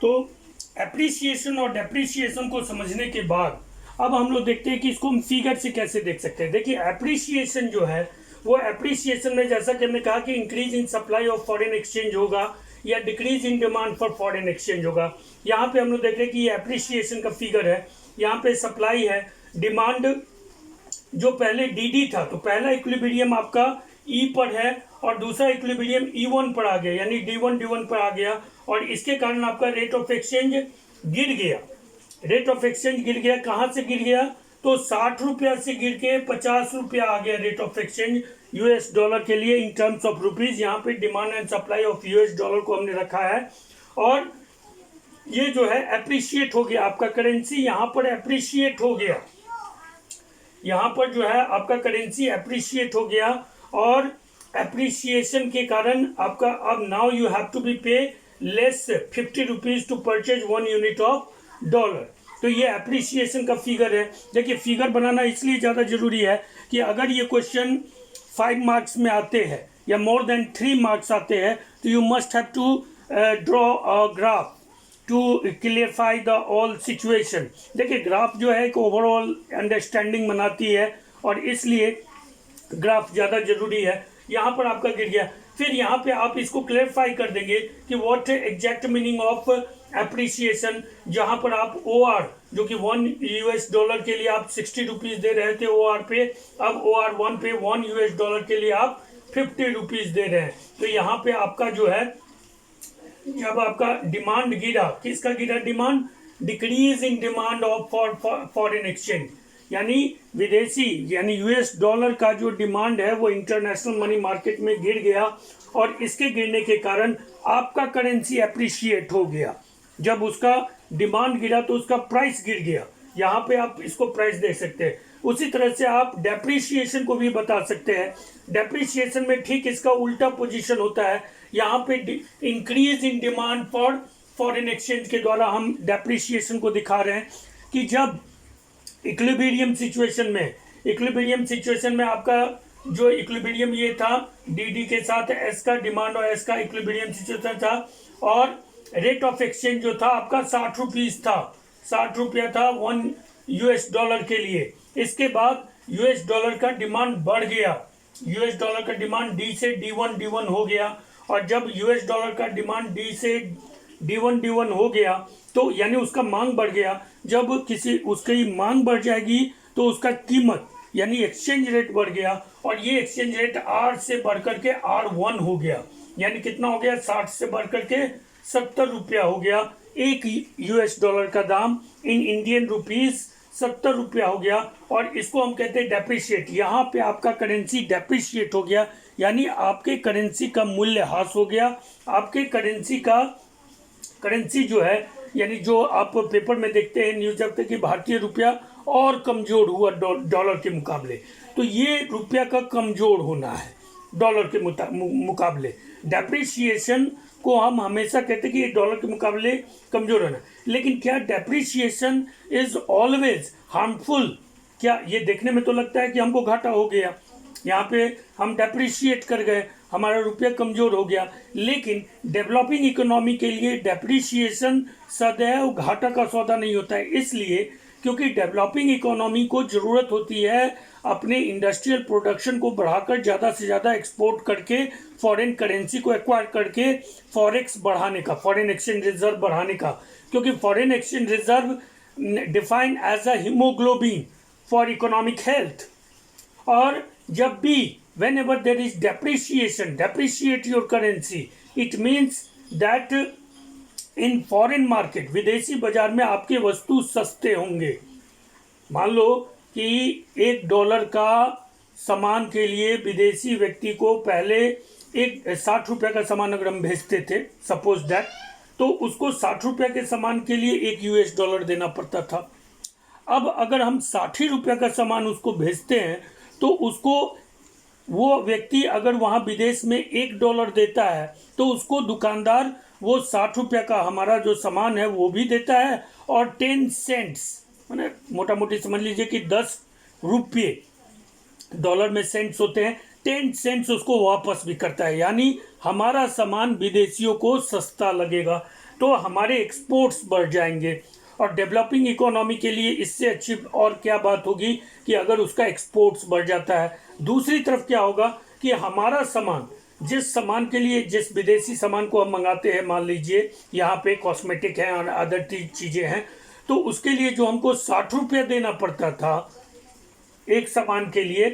तो एप्रिसिएशन और डेप्रिसिएशन को समझने के बाद अब हम लोग देखते हैं कि इसको हम फिगर से कैसे देख सकते हैं। देखिए एप्रिसिएशन जो है वो एप्रिसिएशन में जैसा कि हमने कहा कि increase in supply of foreign exchange होगा या decrease in demand for foreign exchange होगा। यहाँ पे हम लोग देख रहे हैं कि ये एप्रिसिएशन का फिगर है। यहाँ पे सप्लाई है, डिमांड जो पहले डी था, तो पहला इक्विलिब्रियम आपका ई पर है और दूसरा इक्विलिब्रियम E1 पर आ गया, यानी D1 पर आ गया, और इसके कारण आपका रेट ऑफ एक्सचेंज गिर गया। रेट ऑफ एक्सचेंज गिर गया, कहाँ से गिर गया? तो 60 रुपया से गिर के 50 रुपया आ गया rate of exchange US dollar के लिए इन टर्म्स ऑफ रुपीज। यहाँ पे demand and supply of US dollar को हमने रखा है, और ये जो है एप्रिशिएट हो गया आपका करेंसी, यहाँ पर एप्रिशिएट हो गया, यहाँ पर जो है आपका करेंसी एप्रिशिएट हो गया, और एप्रिसिएशन के कारण आपका अब now you have to be pay less 50 rupees to purchase 1 unit of dollar. तो ये एप्रिसिएशन का फिगर है। देखिए फिगर बनाना इसलिए ज़्यादा जरूरी है कि अगर ये क्वेश्चन 5 मार्क्स में आते हैं या मोर देन 3 मार्क्स आते हैं तो you must have to draw a graph to clarify the all situation. देखिए ग्राफ जो है एक ओवरऑल अंडरस्टैंडिंग बनाती है और इसलिए ग्राफ ज़्यादा जरूरी है। यहाँ पर आपका गिर गया, फिर यहाँ पे आप इसको क्लियरफाई कर देंगे कि what exact meaning of appreciation. जहाँ पर आप OR जो कि 1 यूएस डॉलर के लिए आप 60 रुपीज़ दे रहे थे OR पे, अब OR1 पे 1 यूएस डॉलर के लिए आप 50 रुपीज़ दे रहे हैं। तो यहाँ पे आपका जो है जब आपका डिमांड गिरा, किसका गिरा demand? Decrease in demand of foreign exchange, यानी विदेशी यानी यूएस डॉलर का जो डिमांड है वो इंटरनेशनल मनी मार्केट में गिर गया, और इसके गिरने के कारण आपका करेंसी एप्रिशिएट हो गया। जब उसका डिमांड गिरा तो उसका प्राइस गिर गया। यहाँ पे आप इसको प्राइस देख सकते हैं। उसी तरह से आप डेप्रिसिएशन को भी बता सकते हैं। डेप्रिसिएशन में ठीक इसका उल्टा पोजीशन होता है। यहाँ पे increase in demand for foreign exchange के द्वारा हम डेप्रिसिएशन को दिखा रहे हैं कि जब इक्विलिब्रियम सिचुएशन में आपका जो इक्विलिब्रियम ये था डी के साथ एस का डिमांड और एस का इक्विलिब्रियम सिचुएशन था, और रेट ऑफ एक्सचेंज जो था आपका 60 रुपीज था, 60 रुपया था 1 यूएस डॉलर के लिए। इसके बाद यूएस डॉलर का डिमांड बढ़ गया, यूएस डॉलर का डिमांड डी से D1 हो गया, और जब यूएस डॉलर का डिमांड डी से D1 हो गया तो यानी उसका मांग बढ़ गया। जब किसी उसकी मांग बढ़ जाएगी तो उसका कीमत यानी एक्सचेंज रेट बढ़ गया, और ये एक्सचेंज रेट R से बढ़कर के R1 हो गया, यानी कितना हो गया? 60 से बढ़कर के 70 रुपया हो गया। एक यूएस डॉलर का दाम इन इंडियन रुपीज 70 रुपया हो गया, और इसको हम कहते हैं डेप्रिशिएट। यहाँ पे आपका करेंसी डेप्रिशिएट हो गया, यानी आपके करेंसी का मूल्य ह्रास हो गया। आपके करेंसी जो है यानी जो आप पेपर में देखते हैं न्यूज देखते हैं कि भारतीय रुपया और कमजोर हुआ डॉलर के मुकाबले, तो ये रुपया का कमजोर होना है डॉलर के मुकाबले। डेप्रिसिएशन को हम हमेशा कहते हैं कि ये डॉलर के मुकाबले कमजोर होना, लेकिन क्या डेप्रिसिएशन इज ऑलवेज हार्मफुल? क्या ये देखने में तो लगता है कि हमको घाटा हो गया, यहाँ पे हम डेप्रिशिएट कर गए, हमारा रुपया कमजोर हो गया, लेकिन डेवलपिंग इकोनॉमी के लिए डेप्रिसिएशन सदैव घाटा का सौदा नहीं होता है। इसलिए क्योंकि डेवलपिंग इकोनॉमी को ज़रूरत होती है अपने इंडस्ट्रियल प्रोडक्शन को बढ़ाकर ज़्यादा से ज़्यादा एक्सपोर्ट करके फॉरेन करेंसी को एक्वायर करके फॉरेक्स बढ़ाने का, फॉरेन एक्सचेंज रिजर्व बढ़ाने का, क्योंकि foreign exchange reserve define as a haemoglobin for economic health. और जब भी whenever there is depreciation, depreciate your currency, it means that in foreign market, विदेशी बाजार में आपके वस्तु सस्ते होंगे। मान लो कि $1 का सामान के लिए विदेशी व्यक्ति को पहले एक 60 रुपये का सामान अगर हम भेजते थे सपोज दैट, तो उसको 60 रुपये के सामान के लिए 1 यूएस डॉलर देना पड़ता था। अब अगर हम 60 रुपये का सामान उसको भेजते हैं तो उसको वो व्यक्ति अगर वहाँ विदेश में $1 देता है तो उसको दुकानदार वो 60 रुपये का हमारा जो सामान है वो भी देता है, और 10 सेंट्स मैंने मोटा मोटी समझ लीजिए कि 10 रुपये, डॉलर में सेंट्स होते हैं, 10 सेंट्स उसको वापस भी करता है। यानी हमारा सामान विदेशियों को सस्ता लगेगा। तो हमारे एक्सपोर्ट्स बढ़ जाएंगे। और डेवलपिंग इकोनॉमी के लिए इससे अच्छी और क्या बात होगी कि अगर उसका एक्सपोर्ट्स बढ़ जाता है। दूसरी तरफ क्या होगा कि हमारा सामान, जिस सामान के लिए, जिस विदेशी सामान को हम मंगाते हैं, मान लीजिए यहाँ पे कॉस्मेटिक है और अदर चीज़ें हैं, तो उसके लिए जो हमको 60 रुपया देना पड़ता था एक सामान के लिए,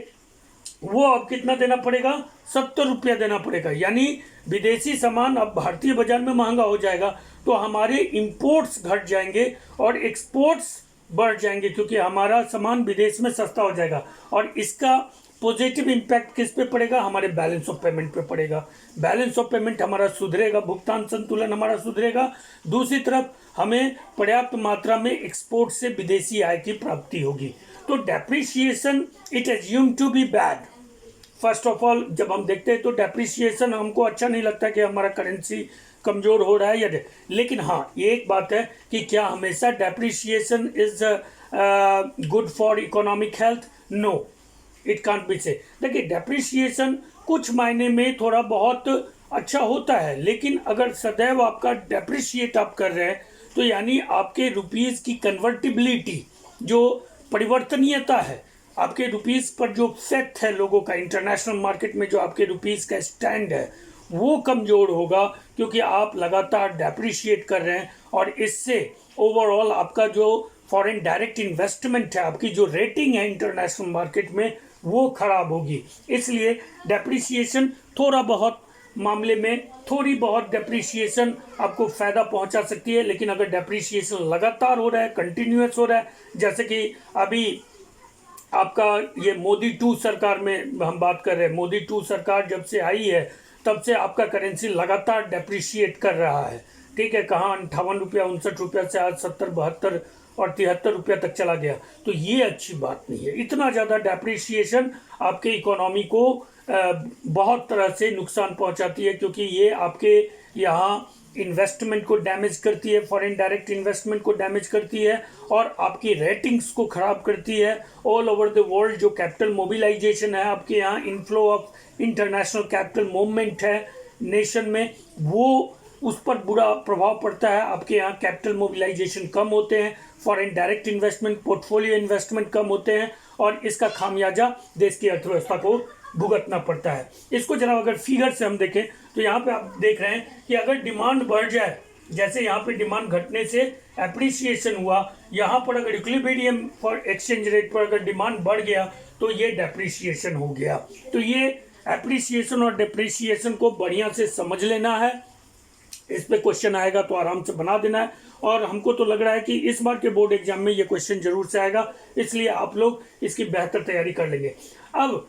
वो अब कितना देना पड़ेगा, 70 रुपया देना पड़ेगा। यानी विदेशी सामान अब भारतीय बाजार में महंगा हो जाएगा, तो हमारे इंपोर्ट्स घट जाएंगे और एक्सपोर्ट्स बढ़ जाएंगे, क्योंकि हमारा सामान विदेश में सस्ता हो जाएगा। और इसका पॉजिटिव इम्पैक्ट किस पे पड़ेगा, हमारे बैलेंस ऑफ पेमेंट पे पड़ेगा। बैलेंस ऑफ पेमेंट हमारा सुधरेगा, भुगतान संतुलन हमारा सुधरेगा। दूसरी तरफ हमें पर्याप्त मात्रा में एक्सपोर्ट से विदेशी आय की प्राप्ति होगी। तो depreciation it assume to be bad. First of all जब हम देखते हैं तो डेप्रिसिएशन हमको अच्छा नहीं लगता कि हमारा करेंसी कमज़ोर हो रहा है या, लेकिन हाँ ये एक बात है कि क्या हमेशा depreciation is good for economic health? No, it can't be say. देखिए डेप्रिसिएशन कुछ मायने में थोड़ा बहुत अच्छा होता है, लेकिन अगर सदैव आपका डेप्रिशिएट आप कर रहे हैं तो यानी आपके रुपीज़ की कन्वर्टिबिलिटी, जो परिवर्तनीयता है, आपके रुपीज़ पर जो फेथ है लोगों का इंटरनेशनल मार्केट में, जो आपके रुपीज़ का स्टैंड है, वो कमज़ोर होगा, क्योंकि आप लगातार डेप्रिशिएट कर रहे हैं। और इससे ओवरऑल आपका जो फॉरेन डायरेक्ट इन्वेस्टमेंट है, आपकी जो रेटिंग है इंटरनेशनल मार्केट में, वो खराब होगी। इसलिए डेप्रिसिएशन थोड़ा बहुत मामले में, थोड़ी बहुत डेप्रिसिएशन आपको फ़ायदा पहुंचा सकती है। लेकिन अगर डेप्रिसिएशन लगातार हो रहा है, कंटिन्यूस हो रहा है, जैसे कि अभी आपका ये मोदी 2 सरकार में हम बात कर रहे हैं, मोदी 2 सरकार जब से आई है तब से आपका करेंसी लगातार डेप्रिशिएट कर रहा है। ठीक है, कहाँ 58 रुपया 59 रुपया से आज 70 72 और 73 रुपया तक चला गया। तो ये अच्छी बात नहीं है। इतना ज़्यादा डेप्रिशिएशन आपके इकोनॉमी को बहुत तरह से नुकसान पहुंचाती है, क्योंकि ये आपके यहाँ इन्वेस्टमेंट को डैमेज करती है, फॉरेन डायरेक्ट इन्वेस्टमेंट को डैमेज करती है, और आपकी रेटिंग्स को ख़राब करती है। ऑल ओवर द वर्ल्ड जो कैपिटल मोबिलाइजेशन है, आपके यहाँ inflow of international capital movement है नेशन में, वो उस पर बुरा प्रभाव पड़ता है। आपके यहाँ कैपिटल मोबिलाइजेशन कम होते हैं, foreign direct investment, portfolio investment कम होते हैं, और इसका खामियाजा देश की अर्थव्यवस्था को भुगतना पड़ता है। इसको जरा अगर फिगर से हम देखें तो यहाँ पे आप देख रहे हैं कि अगर डिमांड बढ़ जाए, जैसे यहाँ पे डिमांड घटने से एप्रिसिएशन हुआ, यहाँ पर अगर इक्विलिब्रियम फॉर एक्सचेंज रेट पर अगर डिमांड बढ़ गया तो ये डेप्रिसिएशन हो गया। तो ये एप्रिसिएशन और डेप्रिसिएशन को बढ़िया से समझ लेना है। इस पे क्वेश्चन आएगा तो आराम से बना देना है, और हमको तो लग रहा है कि इस बार के बोर्ड एग्जाम में ये क्वेश्चन जरूर से आएगा, इसलिए आप लोग इसकी बेहतर तैयारी कर लेंगे। अब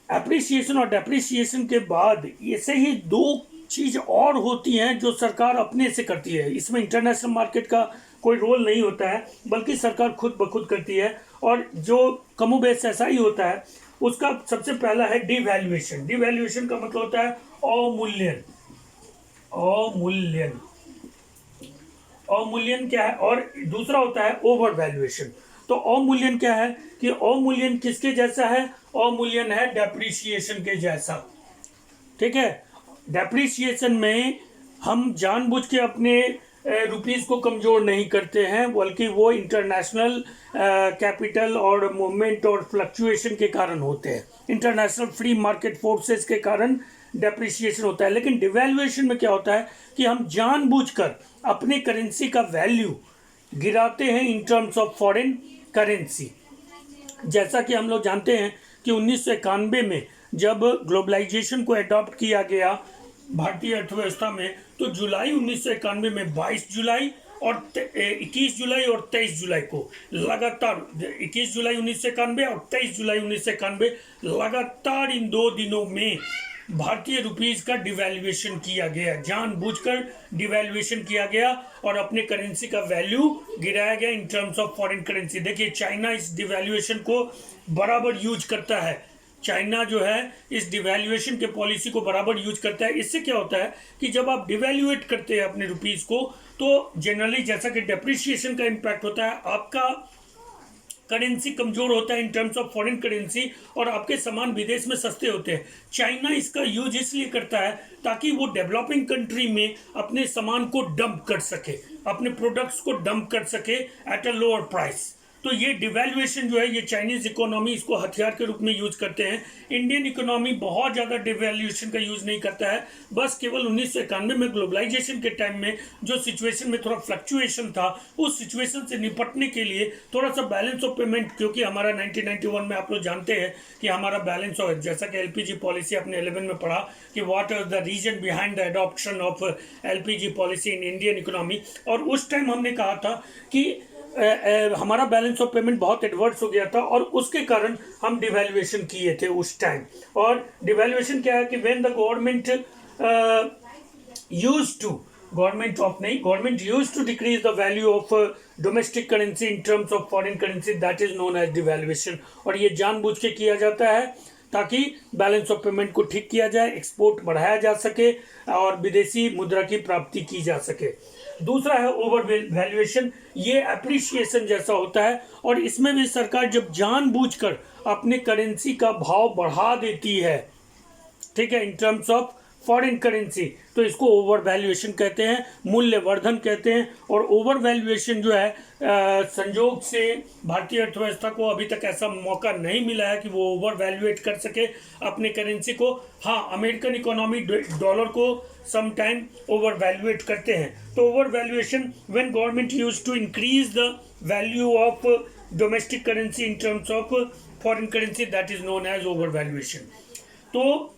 एप्रिसिएशन और डेप्रिसिएशन के बाद ऐसे ही 2 चीज़ और होती हैं जो सरकार अपने से करती है। इसमें इंटरनेशनल मार्केट का कोई रोल नहीं होता है, बल्कि सरकार खुद ब खुद करती है, और जो कमोबेश ऐसा ही होता है। उसका सबसे पहला है डिवैल्यूएशन। डिवैल्यूएशन का मतलब होता है अवमूल्यन। अवमूल्यन, अवमूल्यन क्या है? और दूसरा होता है ओवर वैल्यूएशन। तो अवमूल्यन क्या है कि अवमूल्यन किसके जैसा है? अवमूल्यन है डेप्रिसिएशन के जैसा। ठीक है, डेप्रिसिएशन में हम जानबूझ के अपने रुपीस को कमज़ोर नहीं करते हैं, बल्कि वो इंटरनेशनल कैपिटल और मूवमेंट और फ्लक्चुएशन के कारण होते हैं, इंटरनेशनल फ्री मार्केट फोर्सेस के कारण डेप्रिसिएशन होता है। लेकिन डिवैल्यूएशन में क्या होता है कि हम जानबूझकर अपने करेंसी का वैल्यू गिराते हैं इन टर्म्स ऑफ फॉरेन करेंसी। जैसा कि हम लोग जानते हैं कि 1991 में जब ग्लोबलाइजेशन को अडॉप्ट किया गया भारतीय अर्थव्यवस्था में, तो जुलाई 1991 में 22 जुलाई और 21 जुलाई और 23 जुलाई को लगातार, 21 जुलाई 1991 और 23 जुलाई 1991 लगातार इन 2 दिनों में भारतीय रुपीस का डिवैल्यूएशन किया गया, जानबूझकर डिवैल्यूएशन किया गया और अपने करेंसी का वैल्यू गिराया गया इन टर्म्स ऑफ फॉरेन करेंसी। देखिए चाइना इस डिवैल्यूएशन को बराबर यूज करता है, चाइना जो है इस डिवैल्यूएशन के पॉलिसी को बराबर यूज करता है। इससे क्या होता है कि जब आप डिवैल्यूएट करते हैं अपने रुपीस को, तो जनरली जैसा कि डेप्रिसिएशन का इम्पैक्ट होता है, आपका करेंसी कमजोर होता है इन टर्म्स ऑफ फॉरेन करेंसी, और आपके सामान विदेश में सस्ते होते हैं। चाइना इसका यूज इसलिए करता है ताकि वो डेवलपिंग कंट्री में अपने सामान को डंप कर सके, अपने प्रोडक्ट्स को डंप कर सके एट अ लोअर प्राइस। तो ये डिवैल्यूएशन जो है, ये चाइनीज इकोनॉमी इसको हथियार के रूप में यूज करते हैं। इंडियन इकोनॉमी बहुत ज़्यादा डिवैल्यूएशन का यूज नहीं करता है, बस केवल 1991 में ग्लोबलाइजेशन के टाइम में जो सिचुएशन में थोड़ा फ्लक्चुएशन था, उस सिचुएशन से निपटने के लिए थोड़ा सा बैलेंस ऑफ पेमेंट, क्योंकि हमारा 1991 में आप लोग जानते हैं कि हमारा बैलेंस ऑफ, जैसा कि एलपीजी पॉलिसी आपने 11 में पढ़ा कि what are the reason behind the adoption of LPG policy in Indian economy. और उस टाइम हमने कहा था कि हमारा बैलेंस ऑफ पेमेंट बहुत एडवर्स हो गया था, और उसके कारण हम डिवैल्यूएशन किए थे उस टाइम। और डिवैल्यूएशन क्या है कि when the government used to decrease the value of domestic currency in terms of foreign currency, that is known as devaluation. और ये जानबूझ के किया जाता है ताकि बैलेंस ऑफ पेमेंट को ठीक किया जाए, एक्सपोर्ट बढ़ाया जा सके और विदेशी मुद्रा की प्राप्ति की जा सके। दूसरा है ओवर वैल्यूएशन, ये एप्रिसिएशन जैसा होता है, और इसमें भी सरकार जब जानबूझकर अपने करेंसी का भाव बढ़ा देती है, ठीक है, इन टर्म्स ऑफ फॉरेन करेंसी, तो इसको ओवर वैल्यूएशन कहते हैं, मूल्यवर्धन कहते हैं। और ओवर वैल्यूएशन जो है संयोग से भारतीय अर्थव्यवस्था को अभी तक ऐसा मौका नहीं मिला है कि वो ओवर वैल्यूएट कर सके अपने करेंसी को। हाँ, अमेरिकन इकोनॉमी डॉलर को सम टाइम ओवर वैल्यूएट करते हैं। तो over valuation when government use to increase the value of domestic currency in terms of foreign currency, that is known as over valuation. तो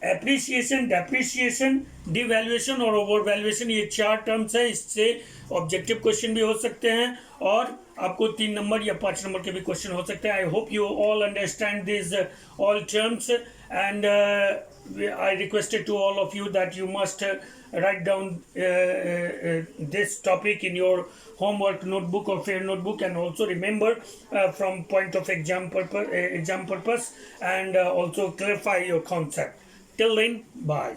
appreciation, depreciation, devaluation और over valuation, ये 4 terms है। इससे objective question भी हो सकते हैं और आपको 3 नंबर या 5 नंबर के भी क्वेश्चन हो सकते हैं। I hope you all understand this all terms, and I requested to all of you that you must write down this topic in your homework notebook or fair notebook, and also remember from point of exam purpose, and also clarify your concept. Till then, bye.